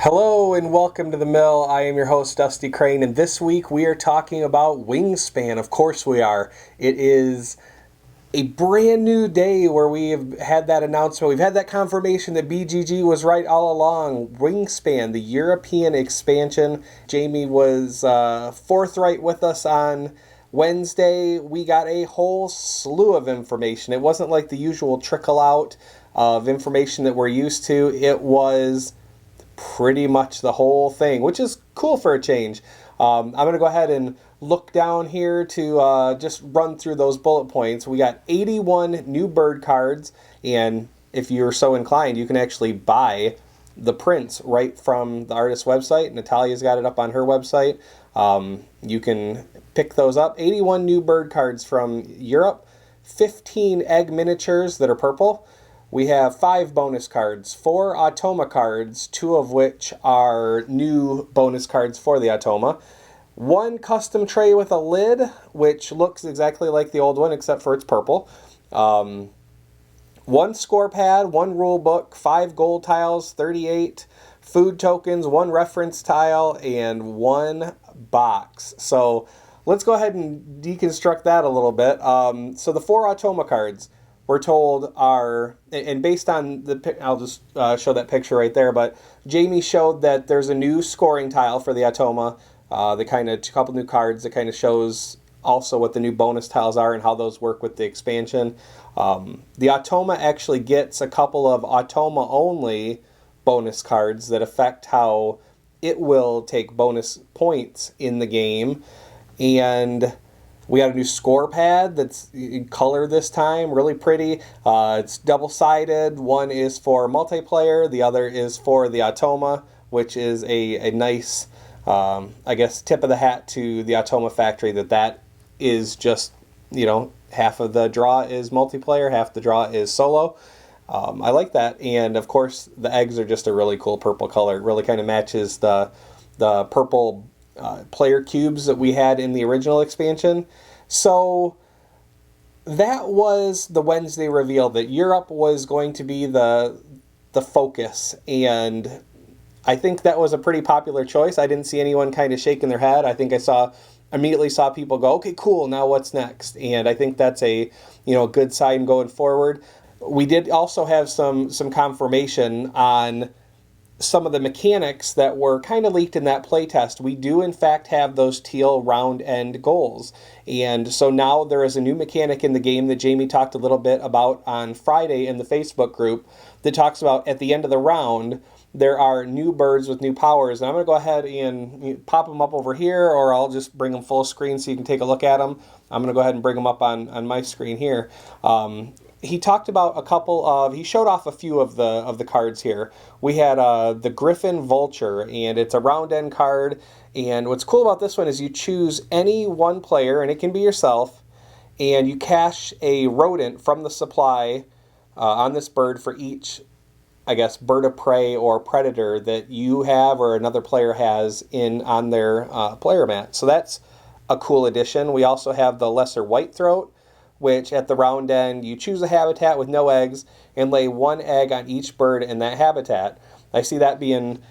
Hello and welcome to the mill. I am your host, Dusty Crane, and this week we are talking about Wingspan. Of course we are. It is a brand new day where we have had that announcement. We've had that confirmation that BGG was right all along. Wingspan, the European expansion. Jamey was forthright with us on Wednesday. We got a whole slew of information. It wasn't like the usual trickle out of information that we're used to. It was pretty much the whole thing, which is cool for a change. I'm going to go ahead and look down here to just run through those bullet points. We got 81 new bird cards, and if you're so inclined, you can actually buy the prints right from the artist's website. Natalia's got it up on her website. You can pick those up. 81 new bird cards from Europe, 15 egg miniatures that are purple. We have 5 bonus cards, 4 Automa cards, 2 of which are new bonus cards for the Automa. 1 custom tray with a lid, which looks exactly like the old one except for it's purple. 1 score pad, 1 rule book, 5 gold tiles, 38 food tokens, 1 reference tile, and 1 box. So let's go ahead and deconstruct that a little bit. So the 4 Automa cards, we're told are, and based on I'll just show that picture right there, but Jamey showed that there's a new scoring tile for the Automa, a couple new cards that kind of shows also what the new bonus tiles are and how those work with the expansion. The Automa actually gets a couple of Automa only bonus cards that affect how it will take bonus points in the game, and we got a new score pad that's in color this time, really pretty. It's double-sided. One is for multiplayer, the other is for the Automa, which is a nice, I guess, tip of the hat to the Automa factory that is just, half of the draw is multiplayer, half the draw is solo. I like that, and of course the eggs are just a really cool purple color. It really kind of matches the purple player cubes that we had in the original expansion. So that was the Wednesday reveal that Europe was going to be the focus, and I think that was a pretty popular choice. I didn't see anyone kind of shaking their head. I think I immediately saw people go, okay, cool, now what's next? And I think that's a good sign going forward. We did also have some confirmation on some of the mechanics that were kind of leaked in that playtest. We do in fact have those teal round end goals, and so now there is a new mechanic in the game that Jamey talked a little bit about on Friday in the Facebook group that talks about at the end of the round there are new birds with new powers, and I'm going to go ahead and pop them up over here, or I'll just bring them full screen so you can take a look at them. I'm going to go ahead and bring them up on my screen here. He talked about he showed off a few of the cards here. We had the Griffin Vulture, and it's a round end card, and what's cool about this one is you choose any one player, and it can be yourself, and you cash a rodent from the supply on this bird for each, I guess, bird of prey or predator that you have or another player has on their player mat. So that's a cool addition. We also have the Lesser Whitethroat, which at the round end, you choose a habitat with no eggs and lay 1 egg on each bird in that habitat. I see that being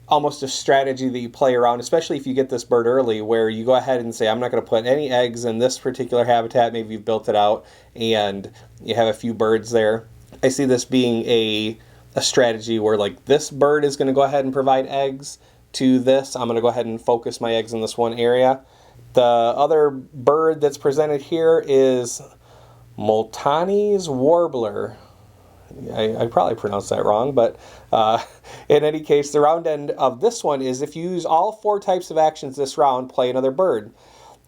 almost a strategy that you play around, especially if you get this bird early, where you go ahead and say, I'm not going to put any eggs in this particular habitat. Maybe you've built it out and you have a few birds there. I see this being a strategy where, like, this bird is going to go ahead and provide eggs to this. I'm going to go ahead and focus my eggs in this one area. The other bird that's presented here is Multani's Warbler. I probably pronounced that wrong, but in any case, the round end of this one is if you use all 4 types of actions this round, play another bird.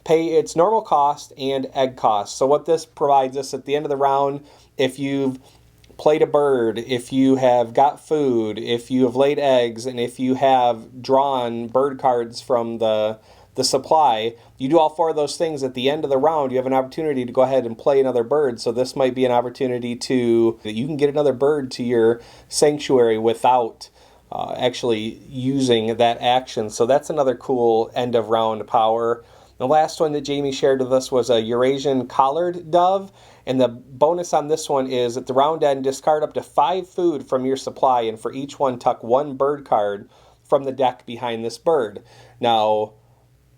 Pay its normal cost and egg cost. So what this provides us at the end of the round, if you've played a bird, if you have got food, if you have laid eggs, and if you have drawn bird cards from the supply, you do all 4 of those things at the end of the round, you have an opportunity to go ahead and play another bird. So this might be an opportunity that you can get another bird to your sanctuary without actually using that action. So that's another cool end of round power. The last one that Jamey shared with us was a Eurasian collared dove, and the bonus on this one is at the round end, discard up to 5 food from your supply, and for each one, tuck 1 bird card from the deck behind this bird. Now,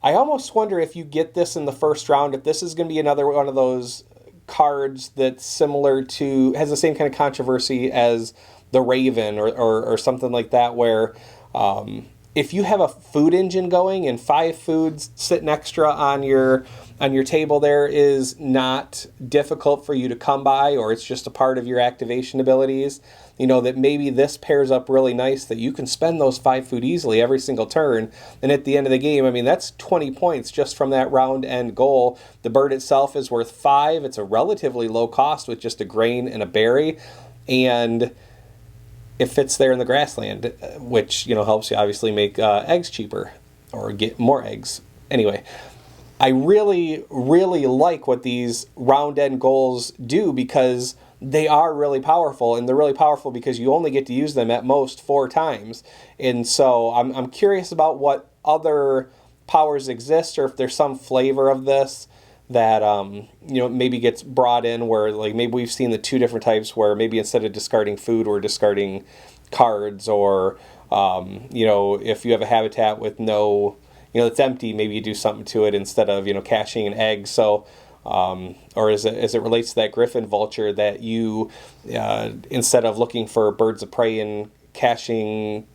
I almost wonder if you get this in the first round, if this is going to be another one of those cards that's similar to, has the same kind of controversy as the Raven or something like that, where if you have a food engine going and 5 foods sitting extra on your table there is not difficult for you to come by, or it's just a part of your activation abilities, that maybe this pairs up really nice, that you can spend those 5 food easily every single turn. And at the end of the game, I mean, that's 20 points just from that round end goal. The bird itself is worth 5. It's a relatively low cost with just a grain and a berry. And it fits there in the grassland, which, helps you obviously make eggs cheaper or get more eggs. Anyway, I really, really like what these round end goals do, because they are really powerful, and they're really powerful because you only get to use them at most 4 times. And so I'm curious about what other powers exist, or if there's some flavor of this that maybe gets brought in, where like maybe we've seen the 2 different types, where maybe instead of discarding food, we're discarding cards, or if you have a habitat with no, it's empty, maybe you do something to it instead of caching an egg. So or as it relates to that griffin vulture, that you instead of looking for birds of prey and caching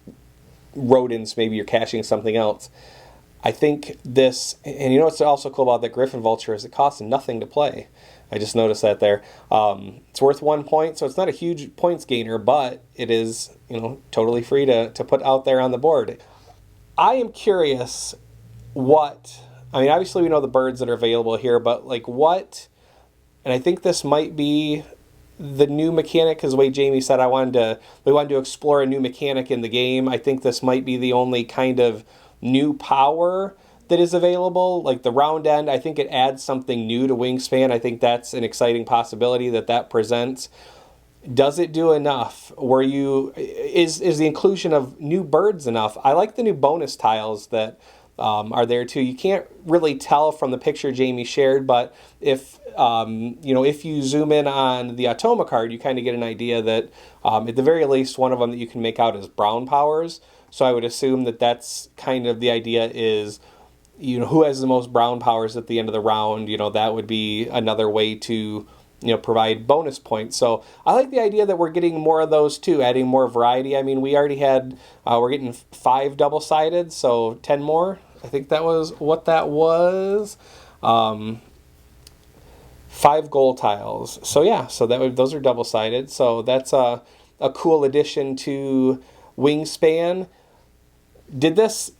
rodents, maybe you're caching something else. I think this, and what's also cool about that griffin vulture is it costs nothing to play. I just noticed that there. It's worth 1 point, so it's not a huge points gainer, but it is totally free to put out there on the board. I am curious obviously we know the birds that are available here, but like what, and I think this might be the new mechanic, because the way Jamey said we wanted to explore a new mechanic in the game. I think this might be the only kind of new power that is available. Like the round end, I think it adds something new to Wingspan. I think that's an exciting possibility that presents. Does it do enough? Is the inclusion of new birds enough? I like the new bonus tiles that are there too. You can't really tell from the picture Jamey shared, but if you zoom in on the Automa card, you kind of get an idea that at the very least one of them that you can make out is brown powers. So I would assume that that's kind of the idea is, who has the most brown powers at the end of the round. That would be another way to provide bonus points. So I like the idea that we're getting more of those too, adding more variety. I mean, we already had, we're getting 5 double-sided, so 10 more. I think that was what that was. 5 gold tiles. So yeah, those are double-sided. So that's a cool addition to Wingspan. Did this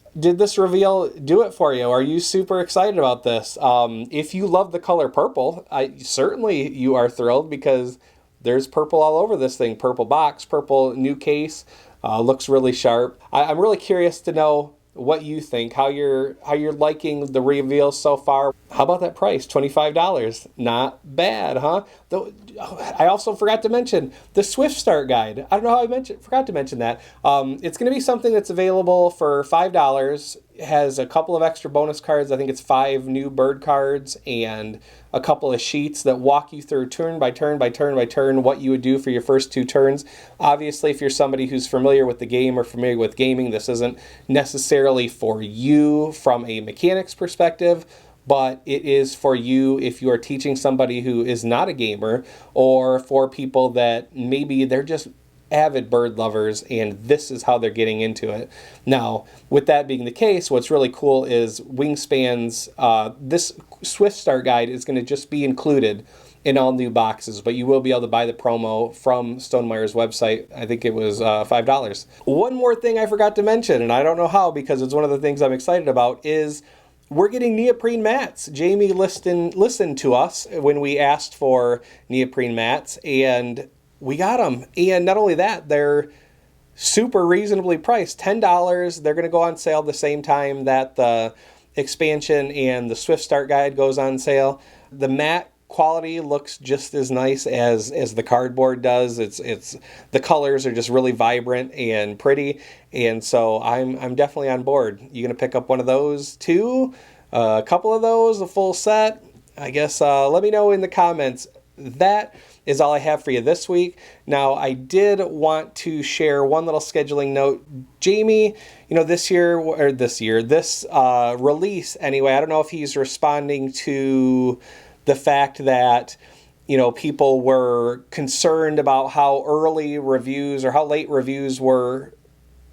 reveal do it for you? Are you super excited about this? If you love the color purple, certainly you are thrilled, because there's purple all over this thing. Purple box, purple new case, looks really sharp. I'm really curious to know what you think, how you're liking the reveal so far. How about that price? $25. Not bad, huh? Though I also forgot to mention the Swift Start Guide. I don't know how I forgot to mention that. It's going to be something that's available for $5. It has a couple of extra bonus cards. I think it's 5 new bird cards and a couple of sheets that walk you through turn by turn by turn by turn what you would do for your first 2 turns. Obviously, if you're somebody who's familiar with the game or familiar with gaming, this isn't necessarily for you from a mechanics perspective, but it is for you if you are teaching somebody who is not a gamer, or for people that maybe they're just avid bird lovers and this is how they're getting into it. Now, with that being the case, what's really cool is Wingspan's, this Swift Start Guide is going to just be included in all new boxes, but you will be able to buy the promo from Stonemeyer's website. I think it was $5. One more thing I forgot to mention, and I don't know how, because it's one of the things I'm excited about, is we're getting neoprene mats. Jamey listened to us when we asked for neoprene mats, and we got them. And not only that, they're super reasonably priced, $10. They're going to go on sale the same time that the expansion and the Swift Start Guide goes on sale. The mat quality looks just as nice as the cardboard does. It's the colors are just really vibrant and pretty, and so I'm definitely on board. You gonna pick up one of those too? A couple of those, a full set? I guess let me know in the comments. That is all I have for you this week. Now, I did want to share one little scheduling note. Jamey, this release anyway, I don't know if he's responding to the fact that people were concerned about how early reviews or how late reviews were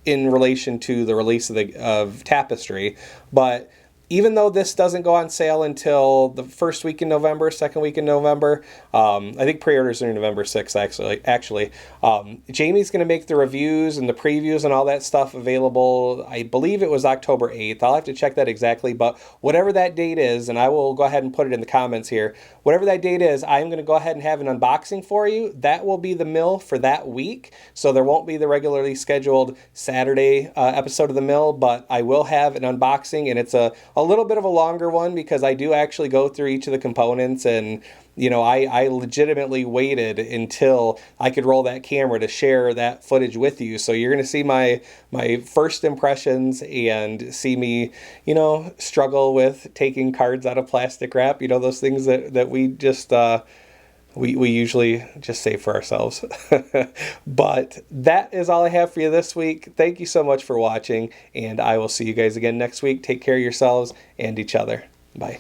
in relation to the release of Tapestry. But even though this doesn't go on sale until the first week in November, second week in November, I think pre-orders are November 6th, actually. Jamey's going to make the reviews and the previews and all that stuff available. I believe it was October 8th. I'll have to check that exactly, but whatever that date is, and I will go ahead and put it in the comments here, whatever that date is, I'm going to go ahead and have an unboxing for you. That will be the mill for that week, so there won't be the regularly scheduled Saturday episode of the mill, but I will have an unboxing, and it's a little bit of a longer one because I do actually go through each of the components, and I legitimately waited until I could roll that camera to share that footage with you. So you're going to see my first impressions and see me, struggle with taking cards out of plastic wrap, those things that we just we usually just save for ourselves. But that is all I have for you this week. Thank you so much for watching, and I will see you guys again next week. Take care of yourselves and each other. Bye.